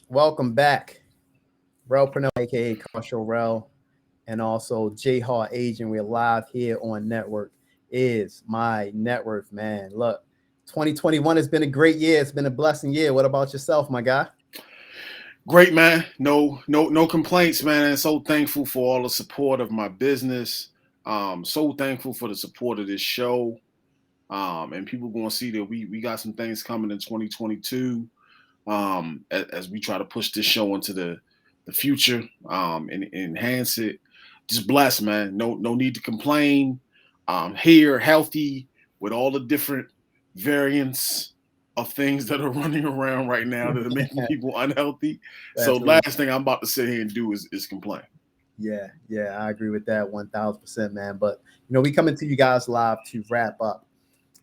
Welcome back, Rel Pernell, aka Commercial Rel, and also J Hart Agent. We're live here on Network is my net worth, man. Look, 2021 has been a great year. It's been a blessing year. What about yourself, my guy? Great, man. No complaints, man. And so thankful for all the support of my business. So thankful for the support of this show. And people going to see that we got some things coming in 2022. As we try to push this show into the future. And enhance it. Just blessed, man. No need to complain. Here, healthy with all the different variants of things that are running around right now that are making people unhealthy. So That's really last thing I'm about to sit here and do is complain. yeah, I agree with that 1000%, man. But we coming to you guys live to wrap up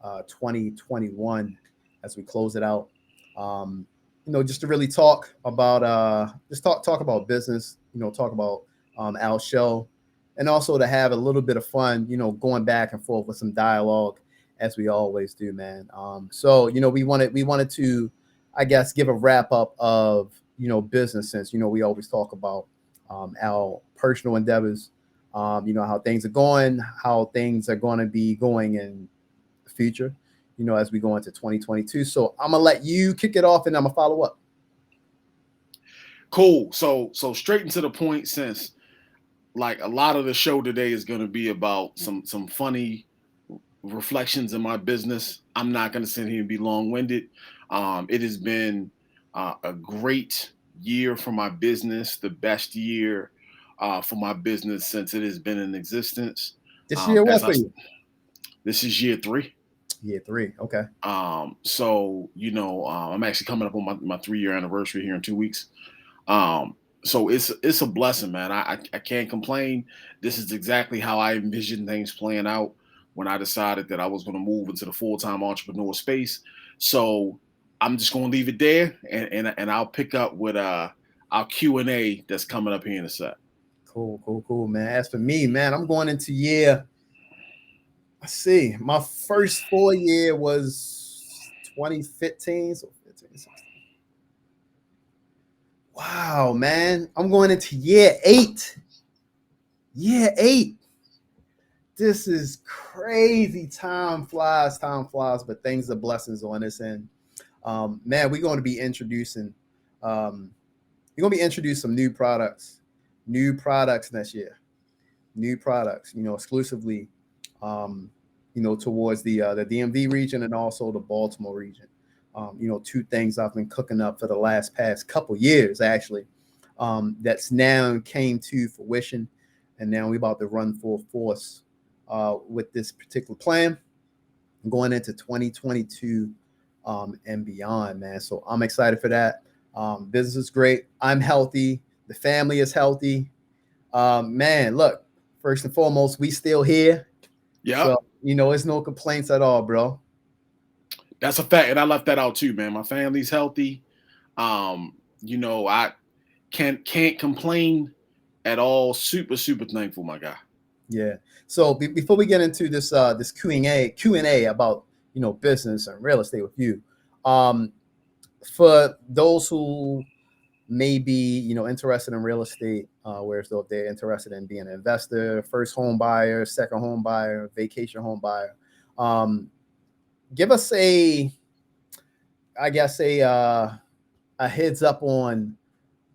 2021 as we close it out. Um, just to really talk about just talk about business. Talk about our show, and also to have a little bit of fun. Going back and forth with some dialogue as we always do, man. So we wanted to, I guess, give a wrap up of business, since we always talk about our personal endeavors. How things are going, how things are going to be going in the future, as we go into 2022. So I'm gonna let you kick it off, and I'm gonna follow up. Cool. So straight into the point, since like a lot of the show today is going to be about some funny reflections in my business. I'm not going to sit here and be long winded. It has been a great year for my business, the best year for my business since it has been in existence. This year, As what I, for you? this is year three. Year three. Okay. I'm actually coming up on my 3 year anniversary here in 2 weeks. Um, so it's a blessing, man. I can't complain. This is exactly how I envisioned things playing out when I decided that I was going to move into the full time entrepreneur space. So I'm just going to leave it there, and I'll pick up with our Q&A that's coming up here in a sec. Cool, man. As for me, man, I'm going into year. Let's see. My first full year was 2015, so 15, 16. Wow, man. I'm going into year eight. Year eight. This is crazy. Time flies, but things are blessings on this end. Man, we're going to be introducing um, we're going to be introducing some new products next year, new products, exclusively, towards the DMV region and also the Baltimore region. Two things I've been cooking up for the past couple years, actually, that's now came to fruition, and now we're about to run full force with this particular plan going into 2022 and beyond, man. So I'm excited for that. Business is great. I'm healthy. The family is healthy. Man, look, first and foremost, we still here. Yep, So, it's no complaints at all, bro. that's a fact, and I left that out too, man. My family's healthy. I can't complain at all. Super thankful, my guy. Yeah. So before we get into this Q&A about, business and real estate with you, um, for those who may be, interested in real estate, whereas though if they're interested in being an investor, first home buyer, second home buyer, vacation home buyer, um, give us I guess a heads up on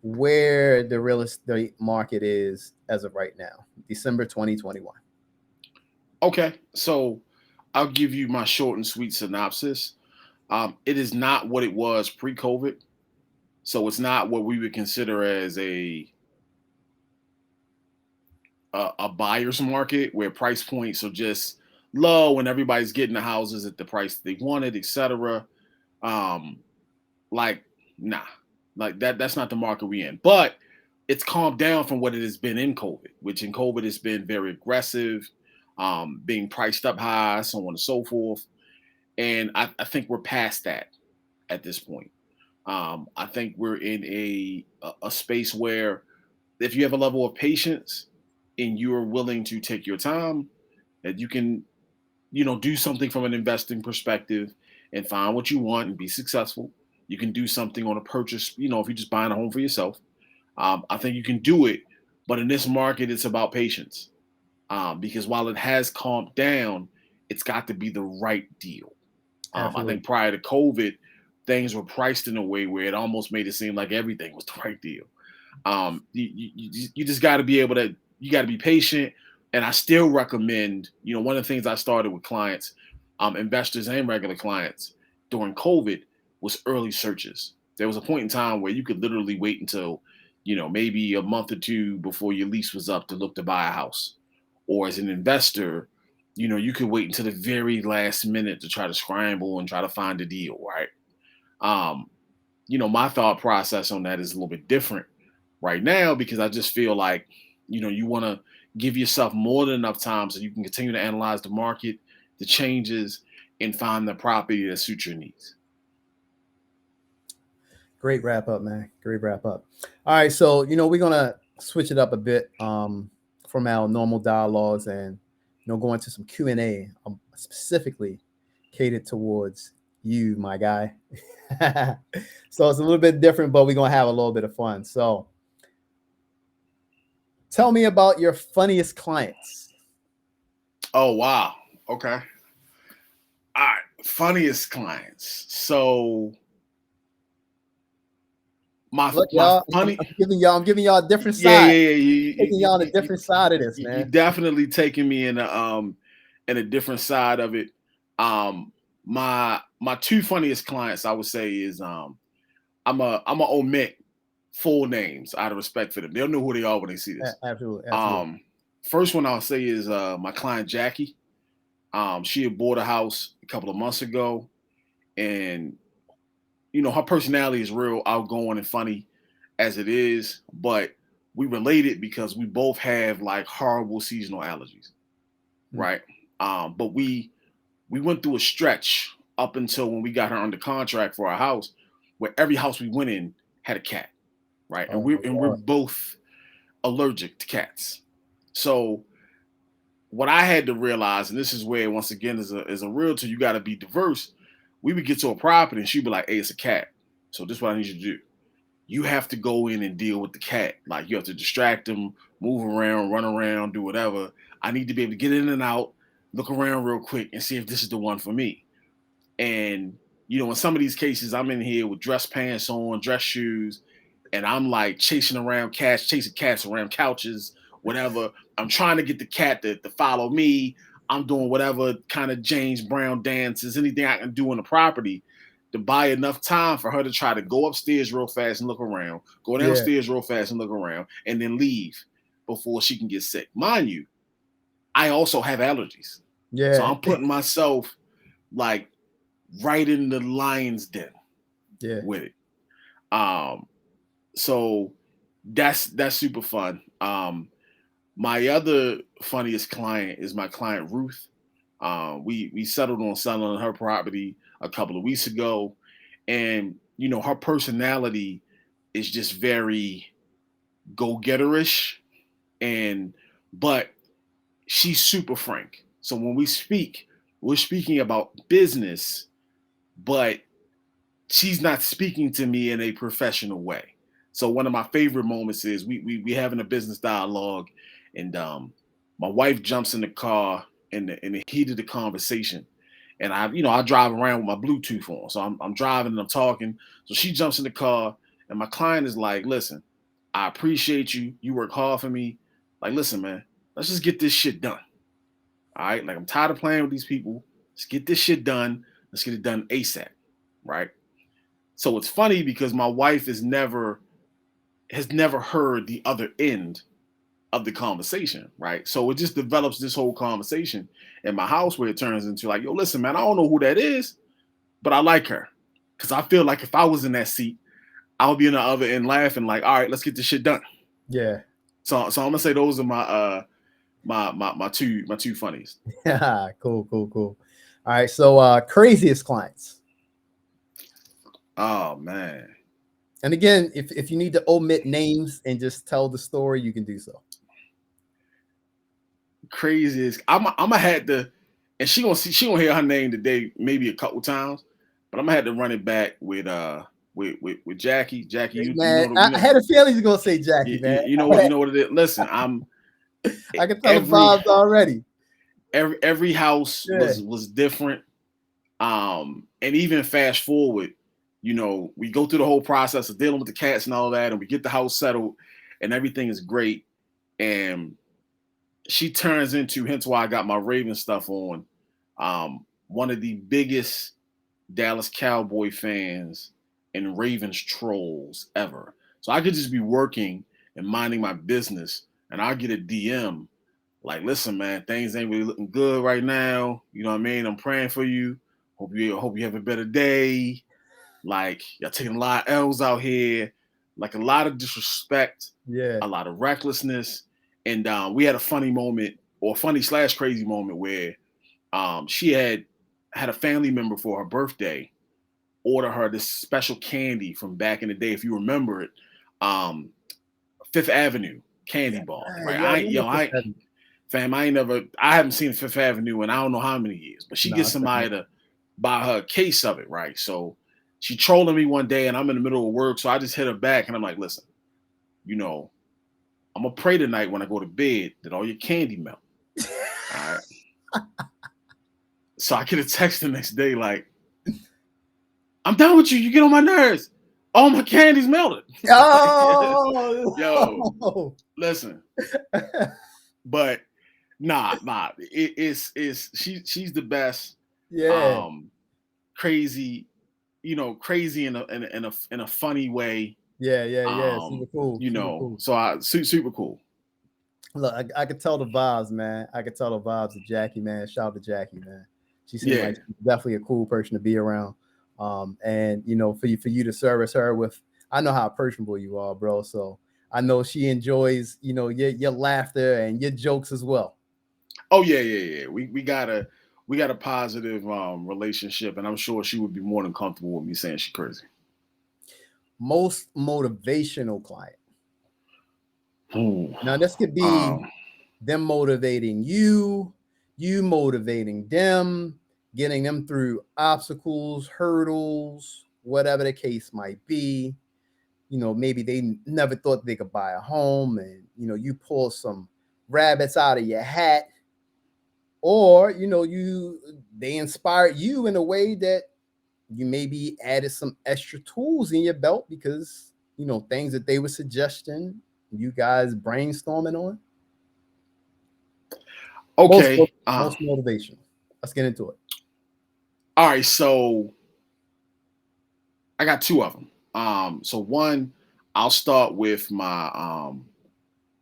where the real estate market is as of right now, December 2021. Okay, so I'll give you my short and sweet synopsis. It is not what it was pre-COVID, so it's not what we would consider as a buyer's market where price points are just low and everybody's getting the houses at the price they wanted, etc. Um, like nah, like that's not the market we in. But it's calmed down from what it has been in COVID, which in COVID has been very aggressive, being priced up high, so on and so forth. And I think we're past that at this point. I think we're in a space where if you have a level of patience and you are willing to take your time, that you can, do something from an investing perspective and find what you want and be successful. You can do something on a purchase, if you're just buying a home for yourself. I think you can do it, but in this market, it's about patience. Because while it has calmed down, it's got to be the right deal. I Absolutely. think prior to COVID, things were priced in a way where it almost made it seem like everything was the right deal. You just got to be able to, you got to be patient. And I still recommend, one of the things I started with clients, investors and regular clients during COVID was early searches. There was a point in time where you could literally wait until, maybe a month or two before your lease was up to look to buy a house. Or as an investor, you could wait until the very last minute to try to scramble and try to find a deal, right? Um, my thought process on that is a little bit different right now because I just feel like, you want to give yourself more than enough time so you can continue to analyze the market, the changes, and find the property that suits your needs. Great wrap up, man. Great wrap up. All right, so we're gonna switch it up a bit from our normal dialogues and go into some Q&A, specifically catered towards you, my guy. So it's a little bit different, but we're gonna have a little bit of fun. So tell me about your funniest clients. Oh, wow. Okay. All right. Funniest clients. So Look, my y'all, funny I'm giving y'all a different yeah, side. yeah, yeah. Taking y'all on a different side of this, You man. definitely taking me in a different side of it. My two funniest clients I would say is I'm a omit full names out of respect for them. They'll know who they are when they see this. Absolutely, absolutely. Um, First one I'll say is my client Jackie. She had bought a house a couple of months ago, and her personality is real outgoing and funny as it is, but we related because we both have like horrible seasonal allergies, Mm. right? But we went through a stretch up until when we got her under contract for our house, where every house we went in had a cat, right? And Oh we're my and we're God. both allergic to cats. So what I had to realize, and this is where once again as a realtor, you got to be diverse. We would get to a property and she'd be like, "Hey, it's a cat. So this is what I need you to do. You have to go in and deal with the cat. Like you have to distract him, move around, run around, do whatever. I need to be able to get in and out, look around real quick, and see if this is the one for me." And in some of these cases, I'm in here with dress pants on, dress shoes, and I'm like chasing cats around couches, whatever. I'm trying to get the cat to follow me. I'm doing whatever kind of James Brown dances, anything I can do on the property to buy enough time for her to try to go upstairs real fast and look around, go Yeah, downstairs real fast and look around, and then leave before she can get sick. Mind you, I also have allergies. So yeah, I'm putting myself like right in the lion's den yeah. with it. Um, so that's super fun. My other funniest client is my client Ruth. We settled on selling her property a couple of weeks ago, and her personality is just very go getterish, and but she's super frank. So when we speak, we're speaking about business, but she's not speaking to me in a professional way. So one of my favorite moments is we having a business dialogue, and my wife jumps in the car in the heat of the conversation, and I drive around with my Bluetooth on, so I'm driving and I'm talking. So she jumps in the car, and my client is like, "Listen, I appreciate you. You work hard for me. Like, listen, man, let's just get this shit done. All right, like I'm tired of playing with these people. Let's get this shit done. Let's get it done ASAP, right?" So it's funny because my wife has never heard the other end of the conversation, right? So it just develops this whole conversation in my house where it turns into like, "Yo, listen, man, I don't know who that is, but I like her." Because I feel like if I was in that seat, I would be in the other end laughing, like, "All right, let's get this shit done." Yeah. So I'm gonna say those are my two funniest. Yeah. Cool, cool, cool. All right. So craziest clients. Oh man, And again, if you need to omit names and just tell the story, you can do so. craziest. I'm gonna had to, and she gonna hear her name today maybe a couple times, but I'm gonna have to run it back with with Jackie. Jackie, you Man, know I had a feeling he's gonna say Jackie, man. you know what it is. Listen, I'm I can tell the every vibes already. every house Yeah, was different. And even fast forward, you know, we go through the whole process of dealing with the cats and all that, and we get the house settled, and everything is great. And she turns into, hence why I got my Raven stuff on, one of the biggest Dallas Cowboy fans and Ravens trolls ever. So I could just be working and minding my business, and I get a DM like, "Listen, man, things ain't really looking good right now. You know what I mean? I'm praying for you. Hope you have a better day. Like, y'all taking a lot of L's out here, like a lot of disrespect, yeah. a lot of recklessness." And we had a funny moment, or funny slash crazy moment, where she had a family member for her birthday order her this special candy from back in the day, if you remember it, um, Fifth Avenue candy bar. Right? Yeah, I remember Fifth I Avenue. fam, I haven't seen Fifth Avenue in I don't know how many years, but she No, gets it's been a somebody minute. to buy her a case of it, right? So she trolling me one day, and I'm in the middle of work, so I just hit her back, and I'm like, "Listen, you know, I'm gonna pray tonight when I go to bed that all your candy melt." All right. So I get a text the next day like, "I'm done with you. You get on my nerves. All my candy's melted." Like, yes. Yo, Oh, listen, but nah. It's she's the best. yeah, Um, Crazy, you know, crazy in a funny way. yeah. Super cool, You super know, cool. so super cool. Look, I could tell the vibes, man. I could tell the vibes of Jackie, man. Shout out to Jackie, man. She seemed Yeah. like she's definitely a cool person to be around. And you know, for you to service her with, I know how personable you are, bro. So I know she enjoys, you know, your laughter and your jokes as well. Oh yeah. We got a positive relationship, and I'm sure she would be more than comfortable with me saying she's crazy. Most motivational client. Ooh. Now this could be Um, them motivating you, you motivating them, getting them through obstacles, hurdles, whatever the case might be. You know, maybe they never thought they could buy a home, and you know, you pull some rabbits out of your hat, or you know, you they inspired you in a way that you maybe added some extra tools in your belt because you know things that they were suggesting, you guys brainstorming on. Most okay. most motivation. Let's get into it. All right. So I got two of them. So one, I'll start with my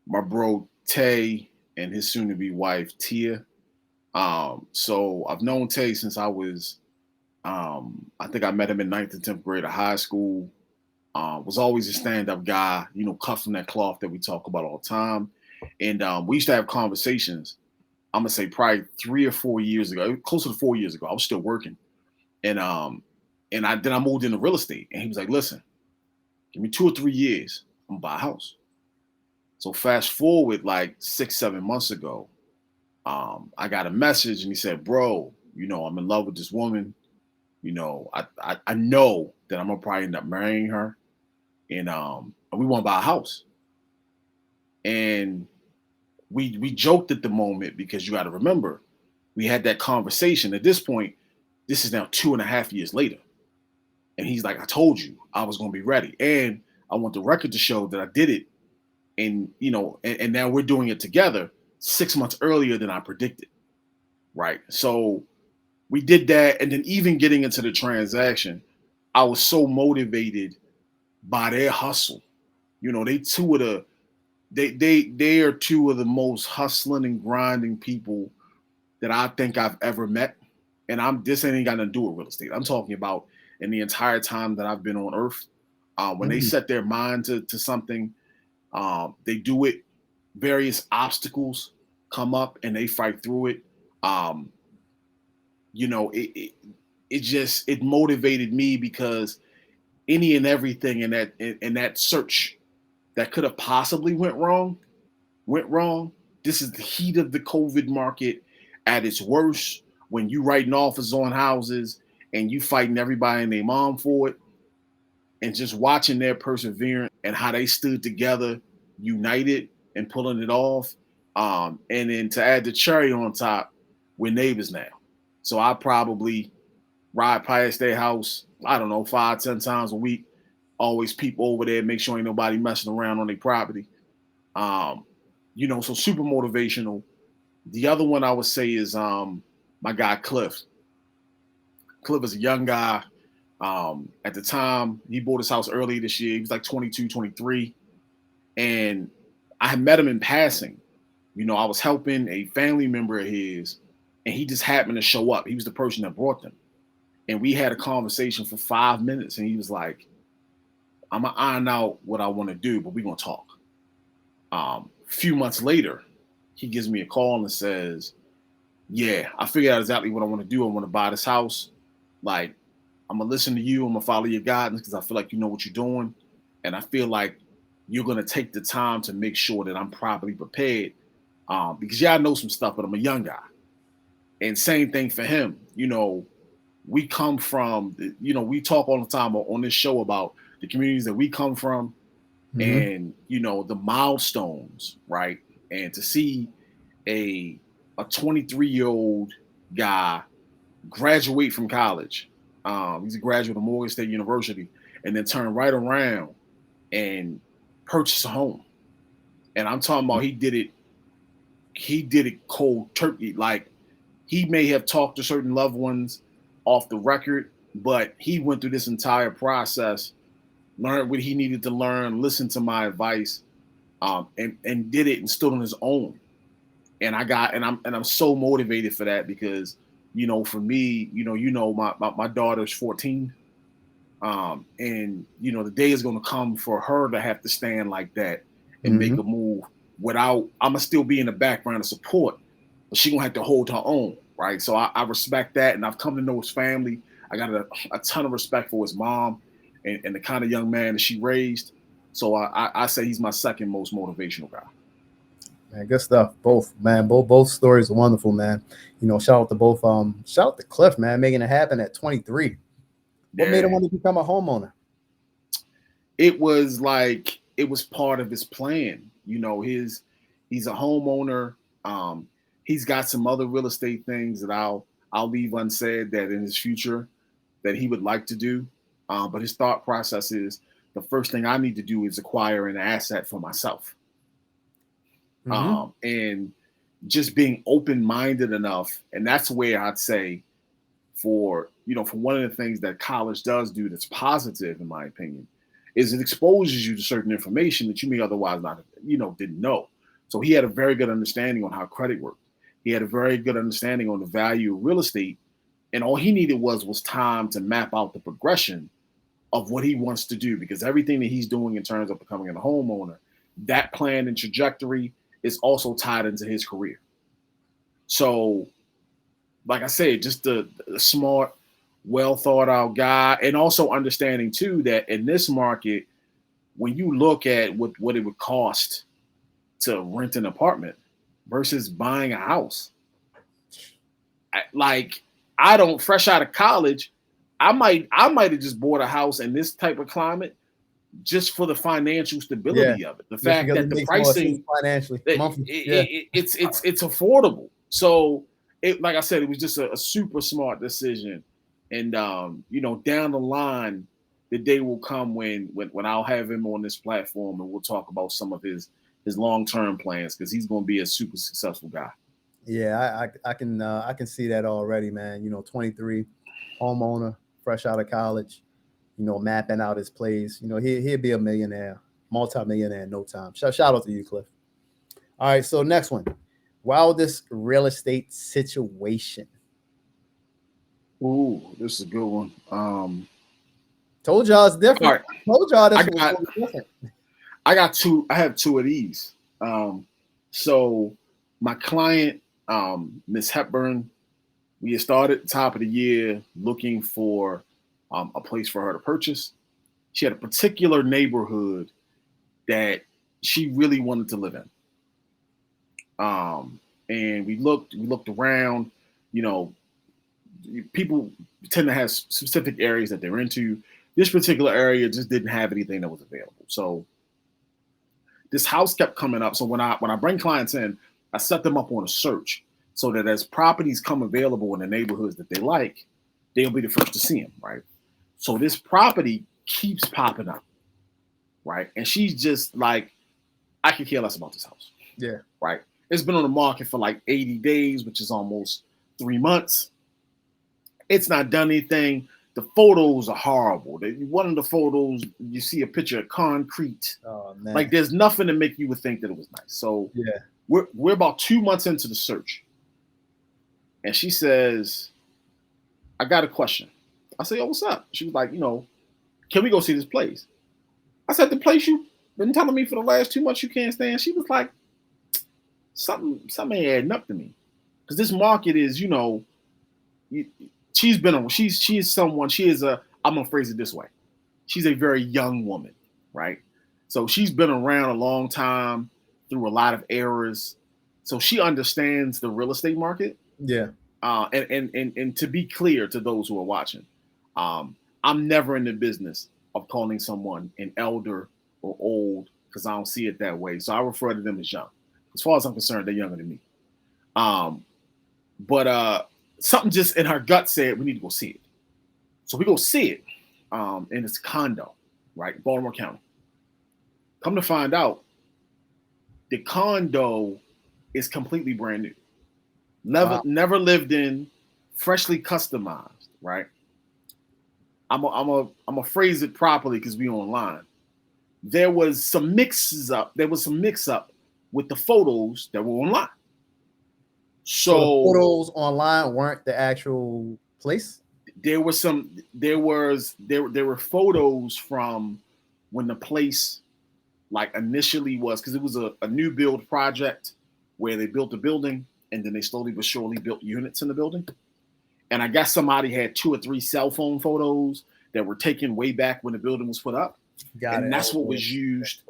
bro Tay and his soon to be wife Tia. So I've known Tay since I think I met him in ninth and 10th grade of high school. Was always a stand-up guy, you know, cut from that cloth that we talk about all the time. And we used to have conversations. I'm gonna say probably 3 or 4 years ago, closer to 4 years ago. I was still working, and I moved into real estate, and he was like, "Listen, give me 2 or 3 years, I'm gonna buy a house." So fast forward like 6 7 months ago, I got a message, and he said, "Bro, you know, I'm in love with this woman. You know, I know that I'm gonna probably end up marrying her, and we want to buy a house." And we joked at the moment because you got to remember we had that conversation. At this point, this is now 2.5 years later, and he's like, "I told you I was gonna be ready, and I want the record to show that I did it." And you know, and now we're doing it together 6 months earlier than I predicted. Right. So we did that, and then even getting into the transaction, I was so motivated by their hustle. You know, they are two of the most hustling and grinding people that I think I've ever met. And I'm this ain't got nothing to do with real estate. I'm talking about in the entire time that I've been on earth. When they Mhm. set their mind to something, they do it. Various obstacles come up and they fight through it. Um, you know, it just it motivated me because any and everything in that search that could have possibly went wrong. This is the heat of the COVID market at its worst, when you writing offers on houses and you fighting everybody and their mom for it. and just watching their perseverance and how they stood together, united, and pulling it off. And then to add the cherry on top, we're neighbors now. So I probably ride past their house, I don't know, 5, 10 times a week. Always peep over there, make sure ain't nobody messing around on their property. Um, so super motivational. The other one I would say is my guy Cliff. Cliff is a young guy. At the time, he bought his house early this year. He was like 22, 23. And I had met him in passing. I was helping a family member of his, and he just happened to show up. He was the person that brought them. And we had a conversation for 5 minutes, and he was like, I'm going to iron out what I want to do, but we're going to talk. A few months later, he gives me a call and says, yeah, I figured out exactly what I want to do. I want to buy this house. Like, I'm going to listen to you. I'm going to follow your guidance because I feel like you know what you're doing. And I feel like you're going to take the time to make sure that I'm properly prepared. Because I know some stuff, but I'm a young guy. And same thing for him. We come from, we talk all the time on this show about the communities that we come from and, the milestones, right? And to see a 23-year-old guy graduate from college. He's a graduate of Morgan State University, and then turn right around and purchase a home. And I'm talking about he did it cold turkey. Like, he may have talked to certain loved ones off the record, but he went through this entire process, learned what he needed to learn, listened to my advice, and did it and stood on his own. And I'm so motivated for that because, for me, my daughter's 14. And the day is going to come for her to have to stand like that and make a move without, I'm gonna still be in the background of support, but she gonna have to hold her own, right? So I respect that, and I've come to know his family. I got a ton of respect for his mom and the kind of young man that she raised. So I say he's my second most motivational guy. Man, good stuff. Both, man. Both stories are wonderful, man. Shout out to both. Shout out to Cliff, man, making it happen at 23. What made him want to become a homeowner? It was part of his plan. He's a homeowner. He's got some other real estate things that I'll leave unsaid that in his future that he would like to do. But his thought process is the first thing I need to do is acquire an asset for myself. And just being open-minded enough. And that's where I'd say for one of the things that college does do that's positive, in my opinion, is it exposes you to certain information that you may otherwise not, didn't know. So he had a very good understanding on how credit worked. He had a very good understanding on the value of real estate. And all he needed was time to map out the progression of what he wants to do, because everything that he's doing in terms of becoming a homeowner, that plan and trajectory is also tied into his career. So, like I said, just the smart, well thought out guy, and also understanding too that in this market, when you look at what it would cost to rent an apartment versus buying a house, I don't, fresh out of college, I might have just bought a house in this type of climate just for the financial stability of it. The fact that the pricing financially, it's affordable. So like I said, it was just a super smart decision. And down the line, the day will come when I'll have him on this platform and we'll talk about some of his long-term plans, because he's going to be a super successful guy. Yeah, I can see that already, man. 23, homeowner, fresh out of college, mapping out his plays. He'll be a millionaire, multi-millionaire in no time. Shout out to you, Cliff. All right, so next one. Wildest real estate situation. Ooh, this is a good one. Told y'all it's different. Right. Told y'all this was different. I got two. I have two of these. So my client, Miss Hepburn, we had started at the top of the year looking for a place for her to purchase. She had a particular neighborhood that she really wanted to live in. And we looked around. People tend to have specific areas that they're into. this particular area just didn't have anything that was available. So this house kept coming up. So when I bring clients in, I set them up on a search so that as properties come available in the neighborhoods that they like, they'll be the first to see them, right? So this property keeps popping up, right? And she's just like, I could care less about this house, Yeah. right? It's been on the market for like 80 days, which is almost 3 months. It's not done anything. The photos are horrible. One of the photos, you see a picture of concrete. Oh man. Like there's nothing to make you would think that it was nice. So Yeah. we're about 2 months into the search. And she says, I got a question. I say, oh, what's up? She was like, can we go see this place? I said, the place you've been telling me for the last 2 months you can't stand. She was like, something ain't adding up to me. Because this market is, she's been on, she is someone, I'm gonna phrase it this way. She's a very young woman, right? So she's been around a long time through a lot of eras. So she understands the real estate market. Yeah. And to be clear to those who are watching, I'm never in the business of calling someone an elder or old because I don't see it that way. So I refer to them as young. As far as I'm concerned, they're younger than me. But something just in her gut said we need to go see it. So we go see it, and it's a condo, right, Baltimore County. Come to find out, the condo is completely brand new. Never lived in, freshly customized, right? I'm a phrase it properly because we online. There was some mix up with the photos that were online. So the photos online weren't the actual place? There were photos from when the place like initially was, because it was a new build project where they built a building and then they slowly but surely built units in the building. And I guess somebody had 2 or 3 cell phone photos that were taken way back when the building was put up. And that's what was used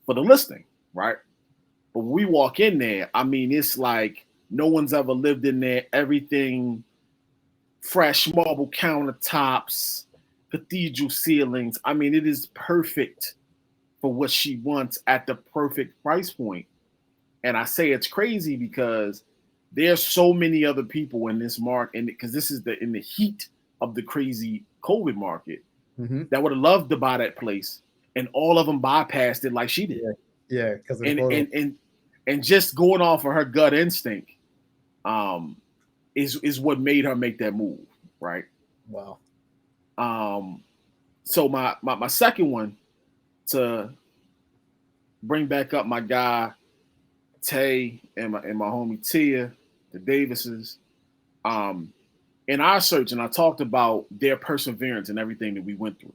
for the listing, right? But when we walk in there, I mean, it's like no one's ever lived in there. Everything fresh marble countertops, cathedral ceilings. I mean, it is perfect for what she wants at the perfect price point. And I say it's crazy because there's so many other people in this market, and because this is in the heat of the crazy COVID market, that would have loved to buy that place, and all of them bypassed it like she did. Yeah, because and just going off of her gut instinct, is what made her make that move, right? Wow. So my second one, to bring back up my guy Tay and my homie Tia, the Davises, in our search, and I talked about their perseverance and everything that we went through.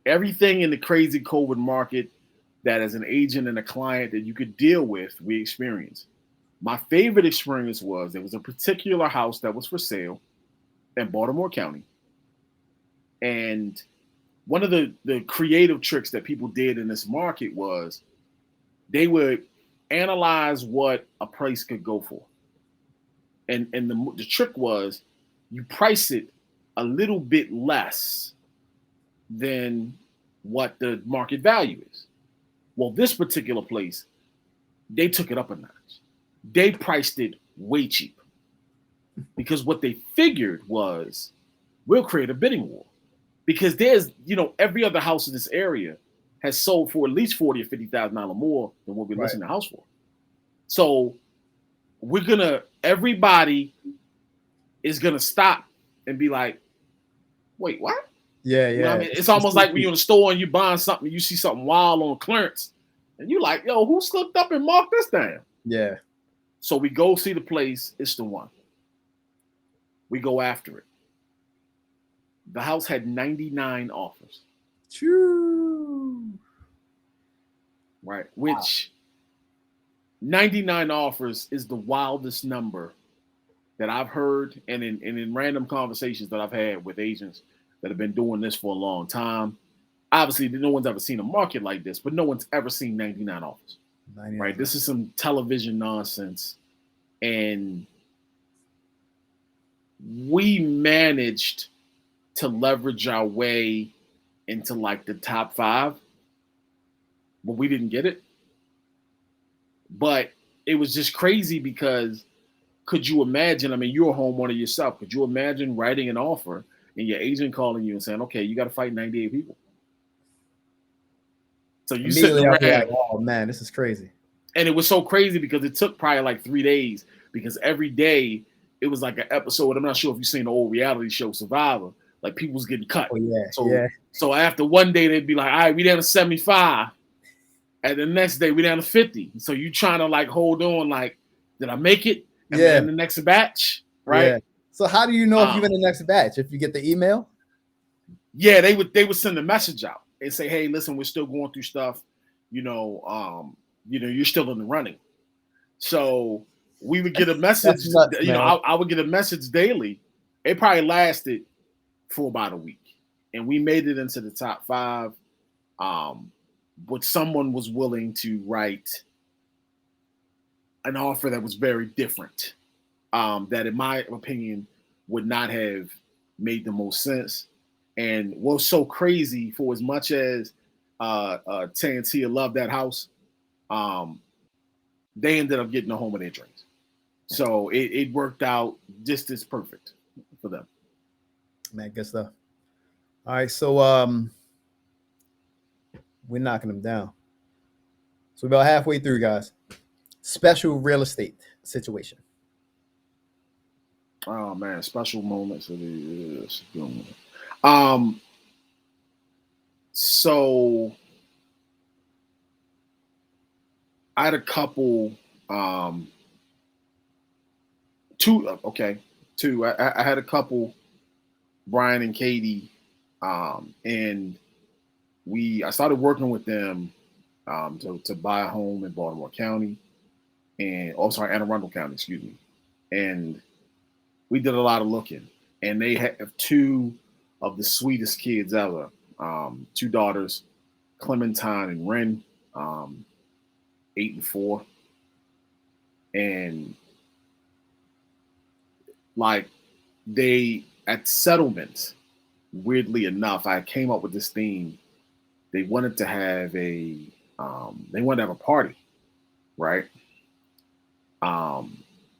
Everything in the crazy COVID market that as an agent and a client that you could deal with, we experienced. My favorite experience was there was a particular house that was for sale in Baltimore County. And one of the creative tricks that people did in this market was they would analyze what a price could go for. And the trick was you price it a little bit less than what the market value is. Well, this particular place, they took it up a notch. They priced it way cheap because what they figured was we'll create a bidding war, because there's, every other house in this area has sold for at least $40,000 or $50,000 more than what we're listing the house for. So everybody is gonna stop and be like, wait, what? Yeah, You know what I mean? It's almost like when you're in the store and you're buying something, you see something wild on clearance, and you're like, yo, who slipped up and marked this down? Yeah. So we go see the place. It's the one. We go after it. The house had 99 offers. True. Right. Which 99 offers is the wildest number that I've heard, and in random conversations that I've had with agents that have been doing this for a long time. Obviously, no one's ever seen a market like this, but no one's ever seen 99 offers. 99. Right? This is some television nonsense. And we managed to leverage our way into like the top 5, but we didn't get it. But it was just crazy because could you imagine? I mean, you're a homeowner yourself. Could you imagine writing an offer and your agent calling you and saying, okay, you got to fight 98 people? So you sitting Immediately, I'll be like, around, "Oh man, this is crazy." and it was so crazy because it took probably like 3 days because every day it was like an episode. I'm not sure if you've seen the old reality show Survivor. Like people was getting cut. Oh yeah, So yeah, so after one day they'd be like, all right, we down to 75. And the next day we down to 50. So you trying to like hold on, like, did I make it? And yeah, then the next batch, right? yeah. So how do you know if you're in Um, the next batch? If you get the email? yeah, they would send a message out and say, hey, listen, we're still going through stuff, you know, you're still in the running. So we would get a That's message, nuts, man. I would get a message daily. It probably lasted for about a week. And we made it into the top 5. But someone was willing to write an offer that was very different. That in my opinion would not have made the most sense. And what's so crazy, for as much as Tantia loved that house, um, they ended up getting a home of their dreams. So it worked out just as perfect for them. Man, good stuff. All right, so we're knocking them down. So we're about halfway through, guys. Special real estate situation. Oh man, special moments of this. Um, so I had a couple, um, two. Okay, two. I had a couple, Brian and Katie, and I started working with them to buy a home in Baltimore County, and sorry, Anne Arundel County, excuse me. And we did a lot of looking, and they have two of the sweetest kids ever. Two daughters, Clementine and Ren, 8 and 4, and like they at settlement. Weirdly enough, I came up with this theme. They wanted to have a party, right?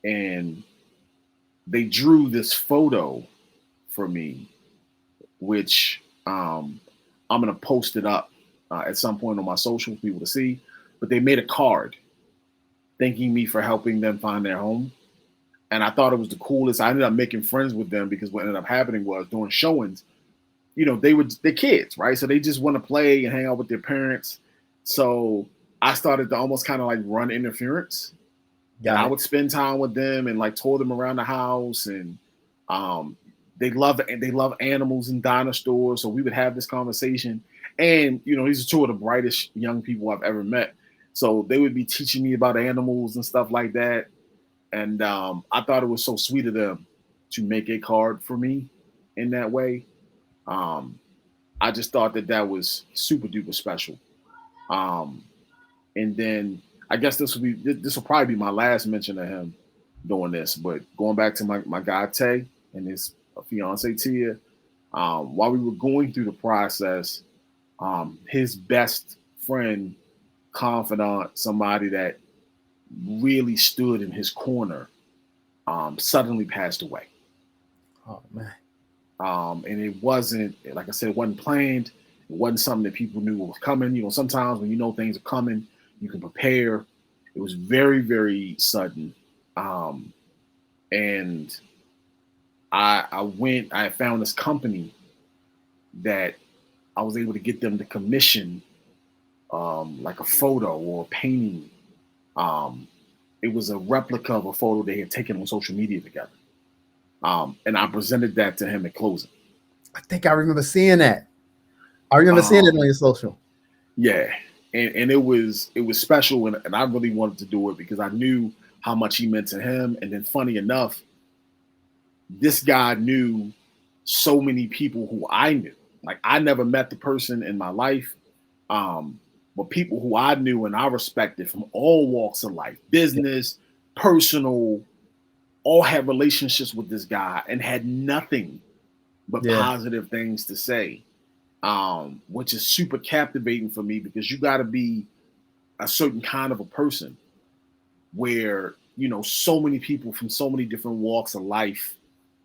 And they drew this photo for me, which I'm gonna post it up at some point on my social for people to see. But they made a card thanking me for helping them find their home, and I thought it was the coolest. I ended up making friends with them because what ended up happening was during showings, they're kids, right? So they just want to play and hang out with their parents. So I started to almost kind of like run interference, and Got I it. would spend time with them and like tour them around the house. And um, they love animals and dinosaurs, so we would have this conversation. And these are two of the brightest young people I've ever met. So they would be teaching me about animals and stuff like that. And I thought it was so sweet of them to make a card for me in that way. Um, I just thought that was super duper special. Um, and then I guess this will probably be my last mention of him doing this. But going back to my guy Tay and his fiance Tia, while we were going through the process, his best friend, confidant, somebody that really stood in his corner, suddenly passed away. Oh man. And it wasn't, like I said, it wasn't planned. It wasn't something that people knew was coming. Sometimes when you know things are coming, you can prepare. It was very, very sudden. Um, and I found this company that I was able to get them to commission like a photo or a painting. Um, it was a replica of a photo they had taken on social media together. And I presented that to him at closing. I think I remember seeing that. I remember seeing it on Um, your social. yeah, and it was special, and I really wanted to do it because I knew how much he meant to him. And then, funny enough, this guy knew so many people who I knew. Like I never met the person in my life, um, but people who I knew and I respected from all walks of life, business, personal, all had relationships with this guy and had nothing but Yeah. positive things to say. which is super captivating for me because you got to be a certain kind of a person where so many people from so many different walks of life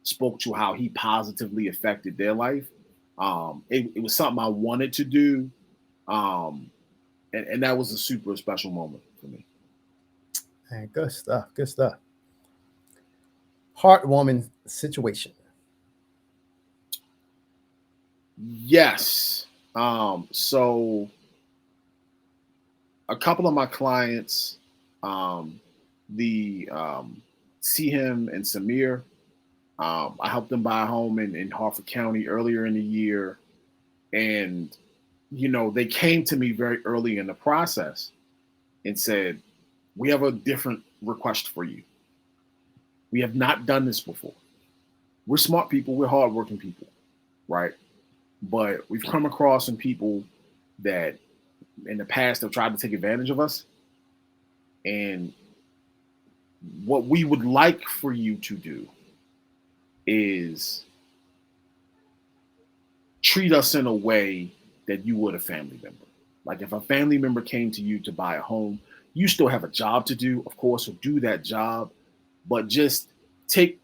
spoke to how he positively affected their life. It was something I wanted to do, um, and that was a super special moment for me. Man, good stuff. Good stuff. Heartwarming situation. Yes. So a couple of my clients, um, the see him and Samir. I helped them buy a home in Harford County earlier in the year, and they came to me very early in the process and said, "We have a different request for you. We have not done this before. We're smart people. We're hardworking people, right? But we've come across some people that in the past have tried to take advantage of us, and what we would like for you to do is treat us in a way that you would a family member. Like if a family member came to you to buy a home, you still have a job to do, of course, so do that job, but just take,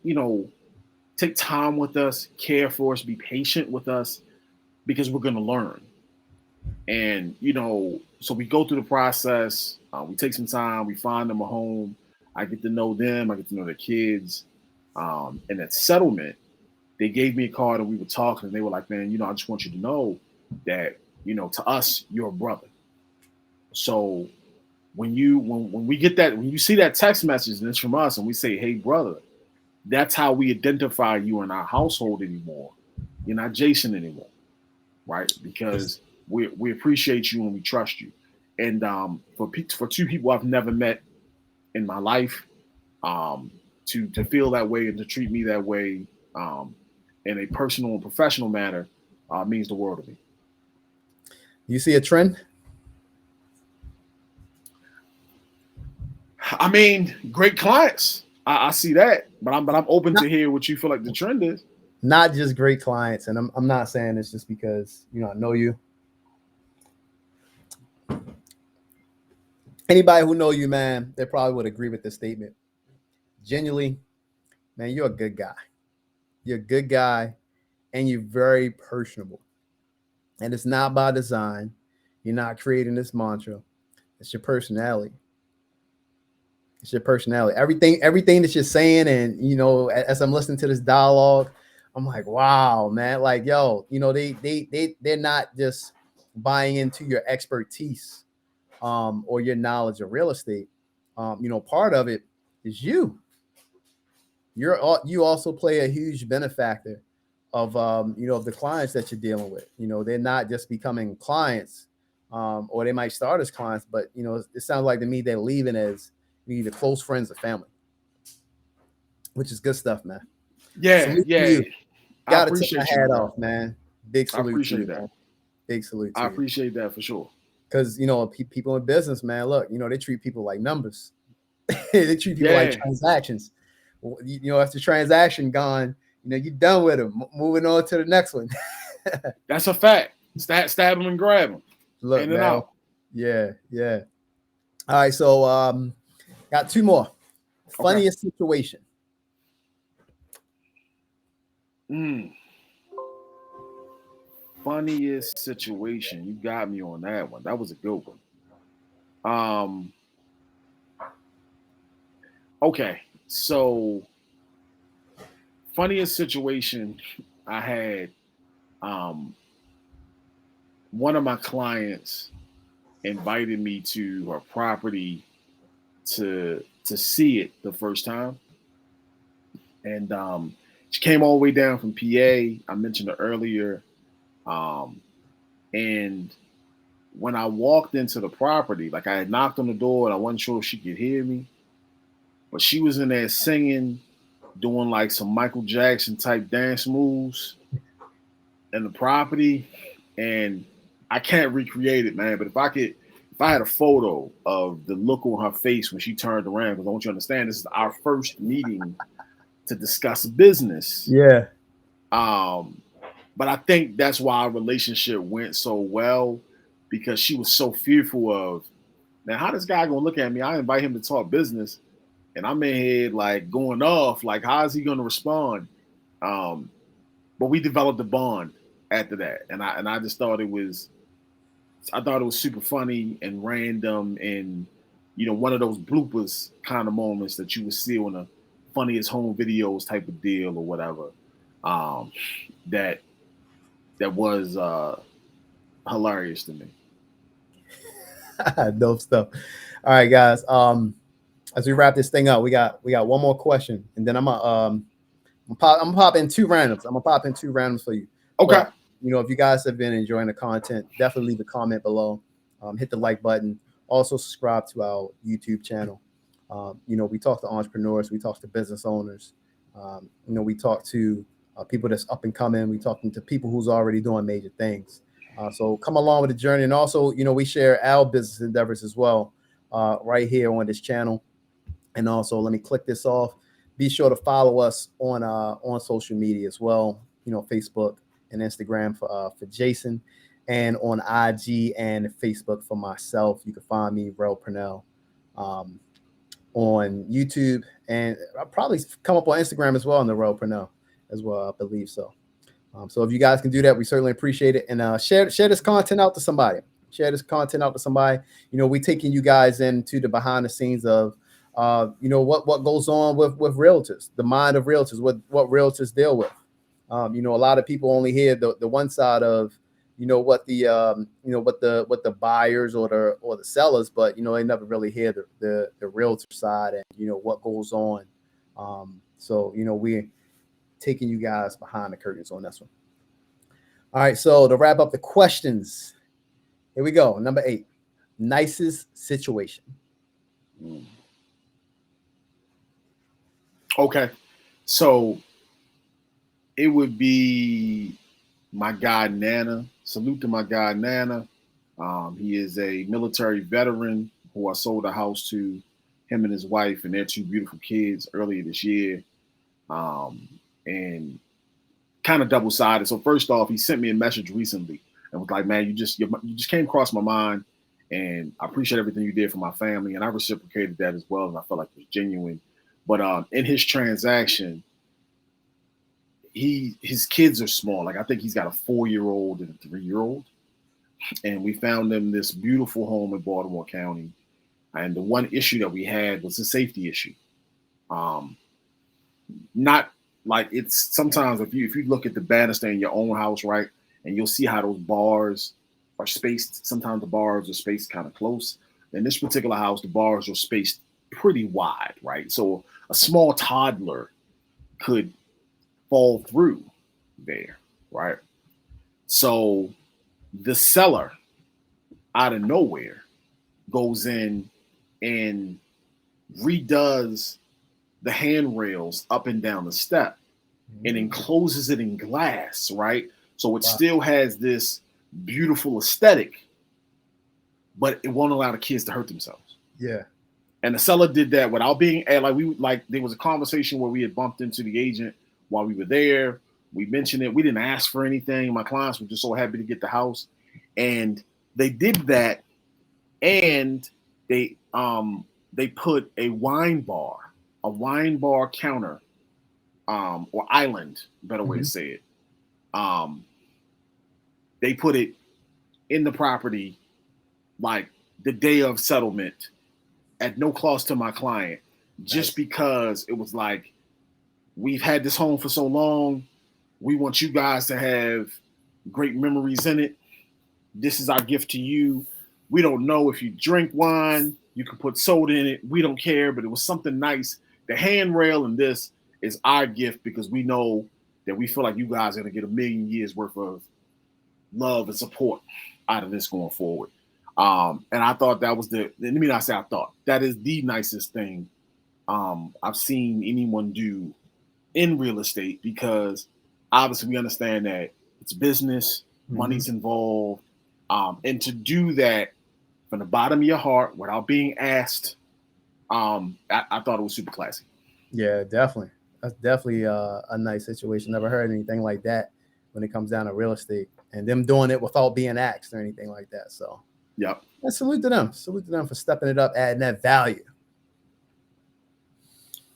take time with us, care for us, be patient with us because we're going to learn. And, so we go through the process, we take some time, we find them a home. I get to know them, I get to know their kids. And that settlement, they gave me a card and we were talking and they were like, man, I just want you to know that, to us, you're a brother. So when we get that, when you see that text message and it's from us and we say, hey brother, that's how we identify you in our household anymore. You're not Jason anymore, right? Because we appreciate you and we trust you. And for two people I've never met in my life, um, to feel that way and to treat me that way, in a personal and professional manner, means the world to me. You see a trend? I mean, great clients. I see that, but I'm open to hear what you feel like the trend is. Not just great clients, and I'm not saying this just because I know you. Anybody who know you, man, they probably would agree with this statement. Genuinely, man, you're a good guy. You're a good guy, and you're very personable. And it's not by design. You're not creating this mantra. It's your personality. It's your personality. Everything that you're saying, and as I'm listening to this dialogue, I'm like, wow, man. Like, yo, they're not just buying into your expertise, or your knowledge of real estate. Part of it is you. You also play a huge benefactor of of the clients that you're dealing with. They're not just becoming clients, or they might start as clients, but it sounds like to me they're leaving as either close friends or family, which is good stuff, man. Yeah, Salute to yeah. you. I Got to tip my appreciate you, hat bro. off, man. Big I salute to appreciate you, that. man. Big salute I to you. appreciate that for sure. Because people in business, man, look, they treat people like numbers. They treat people like Yeah, transactions. If the transaction gone, you're done with them. Moving on to the next one. that's a fact. Stab him and grab him. Look, In and man. out. Yeah, yeah. All right, so got two more. Okay. Funniest situation. Mm, funniest situation. You got me on that one. That was a good one. Um. Okay. So funniest situation I had. Um. One of my clients invited me to her property to see it the first time, and she came all the way down from PA. I mentioned it earlier, um, and when I walked into the property, like I had knocked on the door and I wasn't sure if she could hear me, but she was in there singing, doing like some Michael Jackson type dance moves in the property, and I can't recreate it, man. But if I had a photo of the look on her face when she turned around, because I want you to understand, this is our first meeting to discuss business. Yeah. Um, But I think that's why our relationship went so well, because she was so fearful of, now how this guy gonna look at me? I invite him to talk business, and I'm in here like going off. Like, how is he gonna respond? Um, but we developed a bond after that, and I just thought it was, I thought it was super funny and random, and one of those bloopers kind of moments that you would see on a funniest home videos type of deal or whatever. Um, that that was hilarious to me. Dope stuff. All right, guys. As we wrap this thing up, we got one more question, and then I'm gonna pop in two randoms. I'm gonna pop in two randoms for you. Okay. But if you guys have been enjoying the content, definitely leave a comment below. Hit the like button. Also subscribe to our YouTube channel. We talk to entrepreneurs, we talk to business owners. We talk to people that's up and coming. We talking to people who's already doing major things. So come along with the journey, and also we share our business endeavors as well, right here on this channel. And also, let me click this off. Be sure to follow us on social media as well. Facebook and Instagram for Jason, and on IG and Facebook for myself. You can find me, Rel Purnell, um, on YouTube, and I'll probably come up on Instagram as well, on the Rel Purnell as well. I believe so. So if you guys can do that, we certainly appreciate it. And share this content out to somebody. Share this content out to somebody. We're taking you guys into the behind the scenes of what goes on with realtors, the mind of realtors, what realtors deal with. A lot of people only hear the one side of what the buyers or the sellers, but they never really hear the realtor side, and what goes on. So we're taking you guys behind the curtains on this one. All right, so to wrap up the questions, here we go. Number 8, nicest situation. Okay. So it would be my guy Nana. Salute to my guy Nana. He is a military veteran who I sold a house to, him and his wife and their 2 beautiful kids earlier this year. And kind of double sided. So first off, he sent me a message recently and was like, "Man, you just came across my mind, and I appreciate everything you did for my family." And I reciprocated that as well, and I felt like it was genuine. But in his transaction, his kids are small. Like, I think he's got a 4-year-old and a 3-year-old, and we found them this beautiful home in Baltimore County. And the one issue that we had was a safety issue. Um, Not like, it's sometimes if you look at the banister in your own house, right, and you'll see how those bars are spaced. Sometimes the bars are spaced kind of close. In this particular house, the bars are spaced pretty wide, right? So a small toddler could fall through there, right? So the seller, out of nowhere, goes in and redoes the handrails up and down the step and encloses it in glass, right? So it still has this beautiful aesthetic, but it won't allow the kids to hurt themselves. Yeah. And the seller did that without being like there was a conversation where we had bumped into the agent while we were there. We mentioned it. We didn't ask for anything. My clients were just so happy to get the house, and they did that. And they put a wine bar counter, or island, better way to say it. They put it in the property like the day of settlement at no cost to my client, just because it was like, we've had this home for so long. We want you guys to have great memories in it. This is our gift to you. We don't know if you drink wine, you can put soda in it. We don't care, but it was something nice. The handrail and this is our gift, because we know that we feel like you guys are going to get 1,000,000 years worth of love and support out of this going forward. And I thought that was let me not say I thought, that is the nicest thing I've seen anyone do in real estate, because obviously we understand that it's business, money's involved. And to do that from the bottom of your heart without being asked, I thought it was super classy. Yeah, definitely. That's definitely a nice situation. Never heard anything like that when it comes down to real estate, and them doing it without being asked or anything like that. So, Yep. and salute to them. Salute to them for stepping it up, adding that value.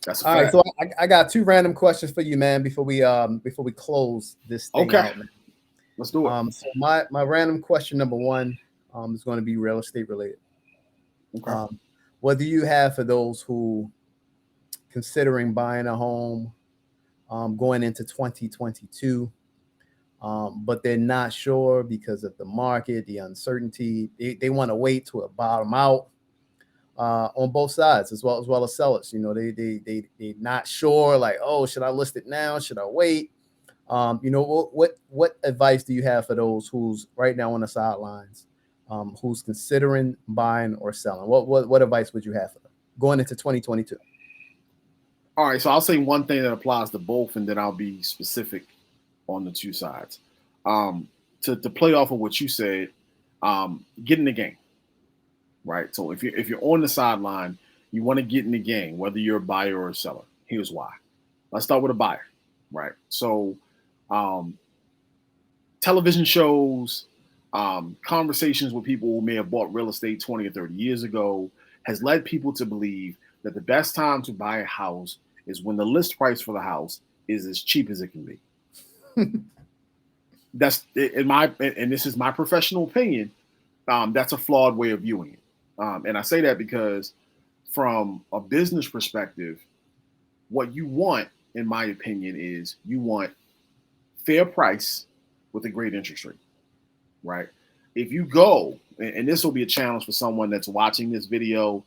That's a All fact. right, so I got 2 random questions for you, man, before we close this thing Okay. out, man. Let's do it. So my random question number 1 is going to be real estate related. Okay. What do you have for those who considering buying a home going into 2022, but they're not sure because of the market, the uncertainty? They want to wait to a bottom out on both sides, as well as sellers. You know, they not sure, like, oh, should I list it now? Should I wait? You know, what advice do you have for those who's right now on the sidelines, who's considering buying or selling? What advice would you have for them going into 2022? All right, so I'll say one thing that applies to both, and then I'll be specific on the 2 sides. To play off of what you said, get in the game, right? So if you're on the sideline, you want to get in the game, whether you're a buyer or a seller. Here's why. Let's start with a buyer, right? So, television shows, conversations with people who may have bought real estate 20 or 30 years ago has led people to believe that the best time to buy a house is when the list price for the house is as cheap as it can be. That's and this is my professional opinion. That's a flawed way of viewing it. And I say that because from a business perspective, what you want, in my opinion, is you want fair price with a great interest rate, right? If you go, and this will be a challenge for someone that's watching this video,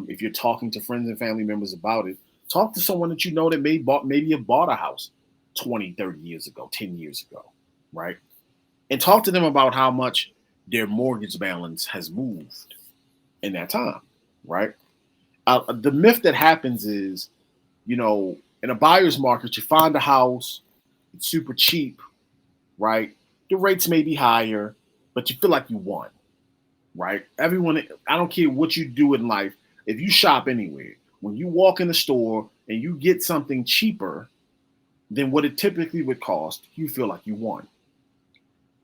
if you're talking to friends and family members about it, talk to someone that you know that maybe have bought a house 20, 30 years ago, 10 years ago, right? And talk to them about how much their mortgage balance has moved in that time, right? The myth that happens is, you know, in a buyer's market, you find a house, it's super cheap, right? The rates may be higher, but you feel like you won, right? Everyone, I don't care what you do in life, if you shop anywhere, when you walk in the store and you get something cheaper than what it typically would cost, you feel like you won.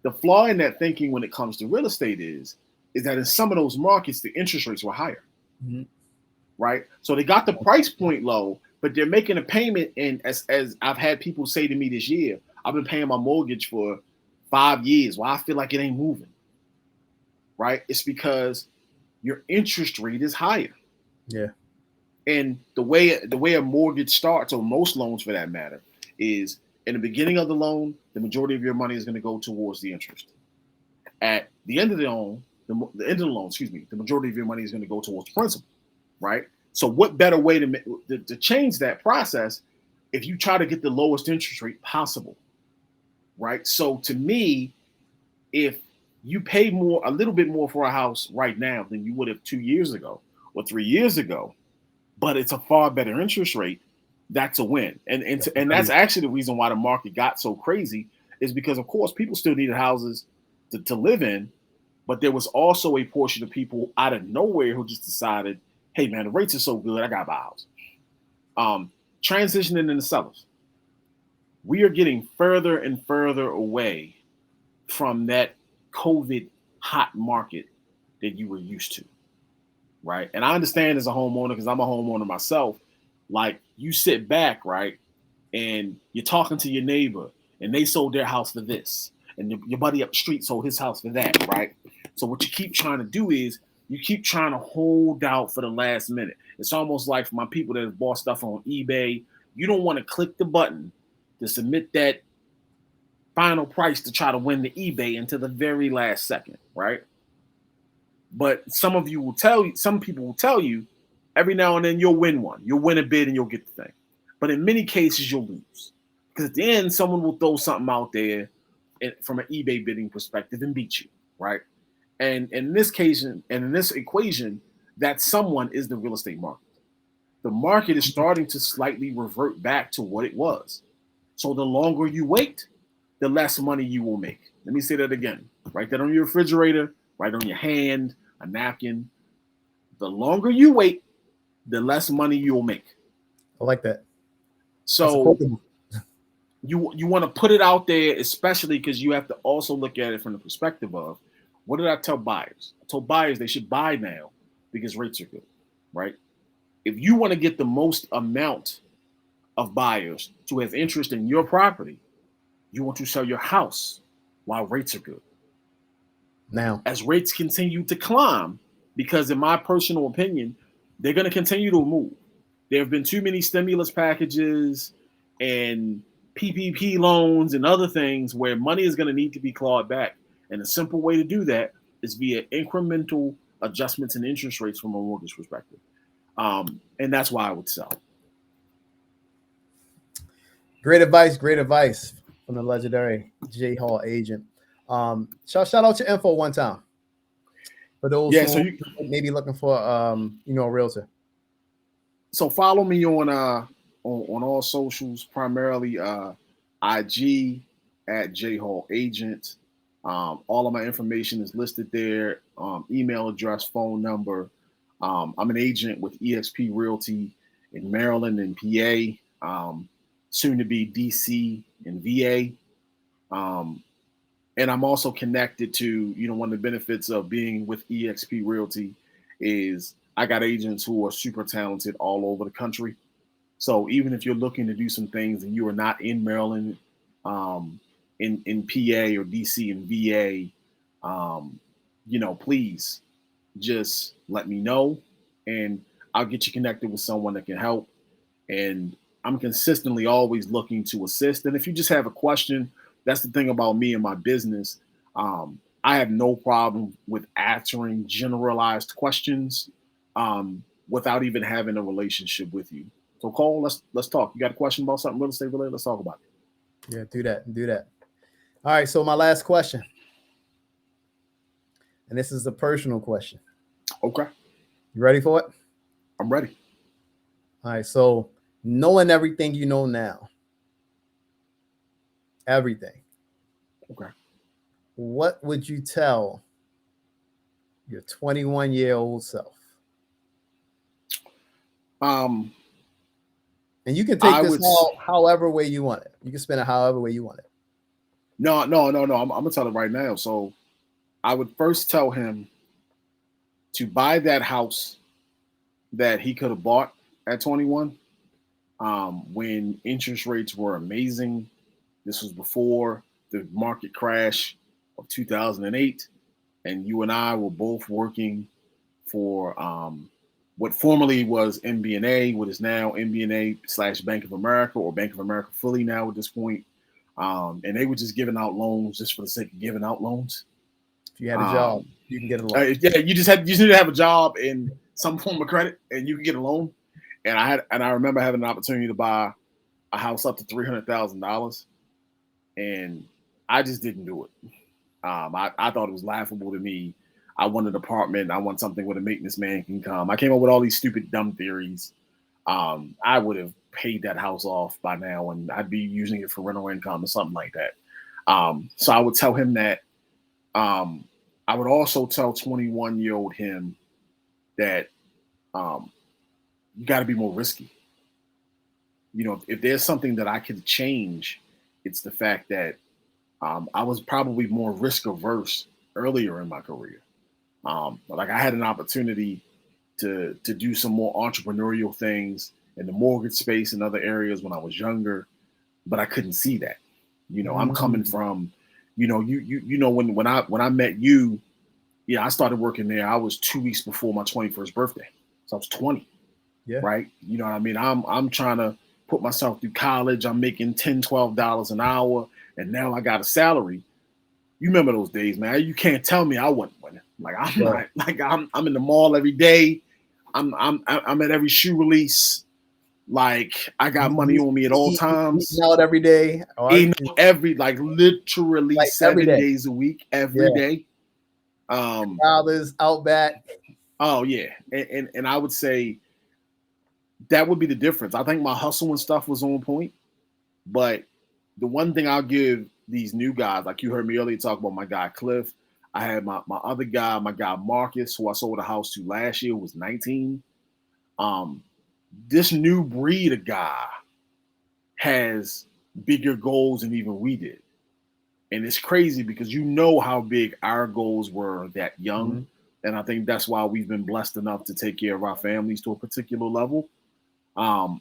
The flaw in that thinking when it comes to real estate is that in some of those markets, the interest rates were higher, right? So they got the price point low, but they're making a payment. And as I've had people say to me this year, I've been paying my mortgage for 5 years. Well, I feel like it ain't moving, right? It's because your interest rate is higher. Yeah. And the way a mortgage starts, or most loans for that matter, is in the beginning of the loan, the majority of your money is going to go towards the interest. At the end of the loan, the majority of your money is going to go towards principal, right? So what better way to change that process if you try to get the lowest interest rate possible, right? So to me, if you pay a little bit more for a house right now than you would have 2 years ago or 3 years ago, but it's a far better interest rate, that's a win. And that's actually the reason why the market got so crazy, is because, of course, people still needed houses to live in, but there was also a portion of people out of nowhere who just decided, hey, man, the rates are so good, I got to buy a house. Transitioning into sellers. We are getting further and further away from that COVID hot market that you were used to, right? And I understand as a homeowner, because I'm a homeowner myself, like you sit back, right, and you're talking to your neighbor and they sold their house for this, and your buddy up the street sold his house for that, right? So what you keep trying to do is you keep trying to hold out for the last minute. It's almost like for my people that have bought stuff on eBay, you don't want to click the button to submit that final price to try to win the eBay until the very last second, right? But some people will tell you every now and then you'll win one. You'll win a bid and you'll get the thing. But in many cases, you'll lose. Because at the end, someone will throw something out there from an eBay bidding perspective and beat you, right? And in this case, and in this equation, that someone is the real estate market. The market is starting to slightly revert back to what it was. So the longer you wait, the less money you will make. Let me say that again. Write that on your refrigerator, write on your hand, a napkin. The longer you wait, the less money you'll make. I like that. So you want to put it out there, especially because you have to also look at it from the perspective of what did I tell buyers? I told buyers they should buy now because rates are good, right? If you want to get the most amount of buyers to have interest in your property, you want to sell your house while rates are good. Now, As rates continue to climb, because in my personal opinion, they're going to continue to move. There have been too many stimulus packages and PPP loans and other things where money is going to need to be clawed back. And a simple way to do that is via incremental adjustments in interest rates from a mortgage perspective. And that's why I would sell. great advice from the legendary J Hall agent. Shout out your info one time for those Yeah, so who you may be looking for a realtor. so follow me on all socials, primarily IG at J Hall Agent. All of my information is listed there. Email address, phone number. I'm an agent with EXP Realty in Maryland and PA, soon to be DC and VA. Um, and I'm also connected to, one of the benefits of being with EXP Realty is I got agents who are super talented all over the country. So even if you're looking to do some things and you are not in Maryland, um, in PA or DC and VA, please just let me know, and I'll get you connected with someone that can help. And I'm consistently always looking to assist. And if you just have a question, that's the thing about me and my business. I have no problem with answering generalized questions without even having a relationship with you. So Cole, let's talk. You got a question about something real estate related? Let's talk about it. Yeah, do that. Do that. All right. So my last question, and this is a personal question. Okay, You ready for it? I'm ready. All right. So knowing everything you know now, everything, Okay. what would you tell your 21-year-old self? Um, And you can take I this would however way you want it. You can spend it however way you want it. no. I'm gonna tell it right now. So I would first tell him to buy that house that he could have bought at 21 when interest rates were amazing. This was before the market crash of 2008, and you and I were both working for what formerly was MBNA, what is now MBNA slash Bank of America, or Bank of America fully now at this point. And they were just giving out loans just for the sake of giving out loans. If you had a job, Um, you can get a loan. yeah, you just need to have a job and some form of credit, and you can get a loan. And I remember having an opportunity to buy a house up to $300,000, and I just didn't do it. I thought it was laughable to me. I want an apartment. I want something where the maintenance man can come. I came up with all these stupid, dumb theories. I would have paid that house off by now, and I'd be using it for rental income or something like that. So I would tell him that. Um, I would also tell 21-year-old him that um, you got to be more risky. If there's something that I could change, it's the fact that I was probably more risk averse earlier in my career. Like I had an opportunity to do some more entrepreneurial things in the mortgage space and other areas when I was younger, but I couldn't see that. I'm coming Mm, from, when I met you, yeah, I started working there. I was 2 weeks before my 21st birthday, so I was 20, yeah. right? You know what I mean? I'm trying to put myself through college. I'm making $10, $12 an hour, and now I got a salary. You remember those days, man? You can't tell me I wasn't winning. Like I'm Yeah. not. Like I'm in the mall every day. I'm at every shoe release. Like I got money on me at all Eating times. out every day. Or Eating every like literally like every 7 days a week, Yeah. every day. Um. Dollars out back. Oh yeah, and I would say that would be the difference. I think my hustle and stuff was on point, but the one thing I'll give these new guys, like you heard me earlier talk about my guy Cliff. I had my other guy, my guy Marcus, who I sold a house to last year, who was 19. Um, this new breed of guy has bigger goals than even we did. And it's crazy because you know how big our goals were that young. Mm-hmm. And I think that's why we've been blessed enough to take care of our families to a particular level. Um,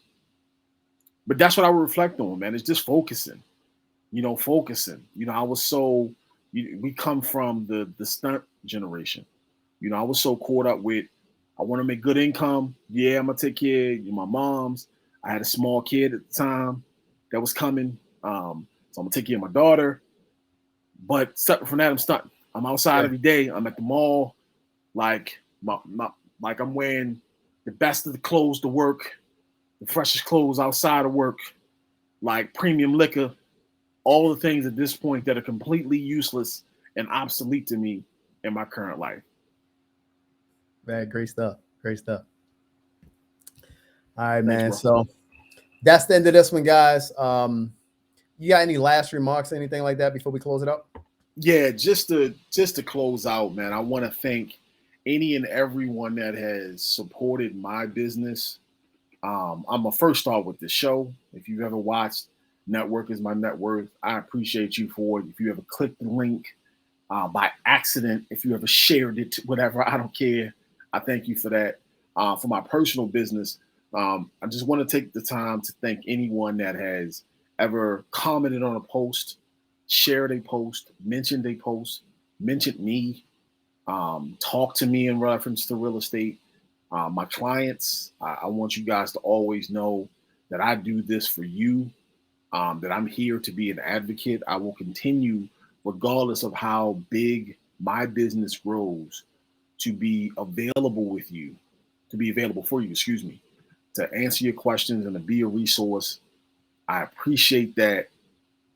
but that's what I would reflect on, man. It's just focusing, focusing. I was so, we come from the stunt generation. I was so caught up with, I want to make good income. Yeah, I'm going to take care of my mom's. I had a small kid at the time that was coming. So I'm going to take care of my daughter. But separate from that, I'm stunting. I'm outside Yeah. every day. I'm at the mall. Like like I'm wearing the best of the clothes to work, the freshest clothes outside of work, like premium liquor, all the things at this point that are completely useless and obsolete to me in my current life. Man, great stuff. Great stuff. All right, Thanks, man. bro. So that's the end of this one, guys. You got any last remarks, anything like that before we close it up? Yeah, just to close out, man, I want to thank any and everyone that has supported my business. I'm gonna first start with the show. If you've ever watched Network is My Net Worth, I appreciate you for it. If you ever clicked the link by accident, if you ever shared it, whatever, I don't care. I thank you for that. For my personal business, I just want to take the time to thank anyone that has ever commented on a post, shared a post, mentioned me, talked to me in reference to real estate. My clients, I want you guys to always know that I do this for you, that I'm here to be an advocate. I will continue, regardless of how big my business grows, to be available with you, to be available for you, excuse me, to answer your questions and to be a resource. I appreciate that.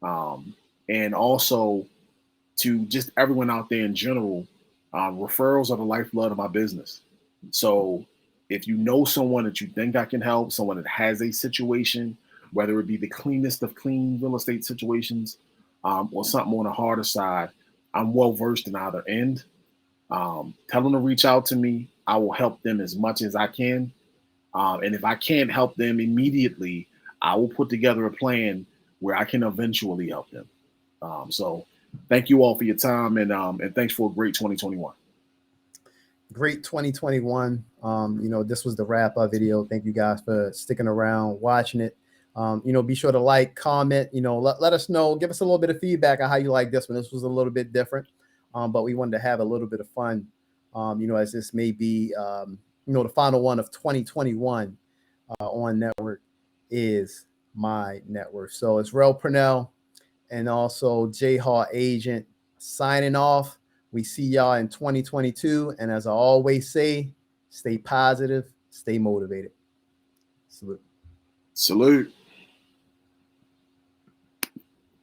Um, and also to just everyone out there in general, referrals are the lifeblood of my business. So if you know someone that you think I can help, someone that has a situation, whether it be the cleanest of clean real estate situations, or something on the harder side, I'm well versed in either end. Tell them to reach out to me. I will help them as much as I can. And if I can't help them immediately, I will put together a plan where I can eventually help them. So thank you all for your time, and thanks for a great 2021. Great 2021. This was the wrap up video. Thank you guys for sticking around, watching it. Be sure to like, comment, let us know, give us a little bit of feedback on how you like this one. This was a little bit different, but we wanted to have a little bit of fun, as this may be, the final one of 2021 on Network is My Network. So it's Rel Purnell and also J Hall Agent signing off. We see y'all in 2022. And as I always say, stay positive, stay motivated. Salute. Salute.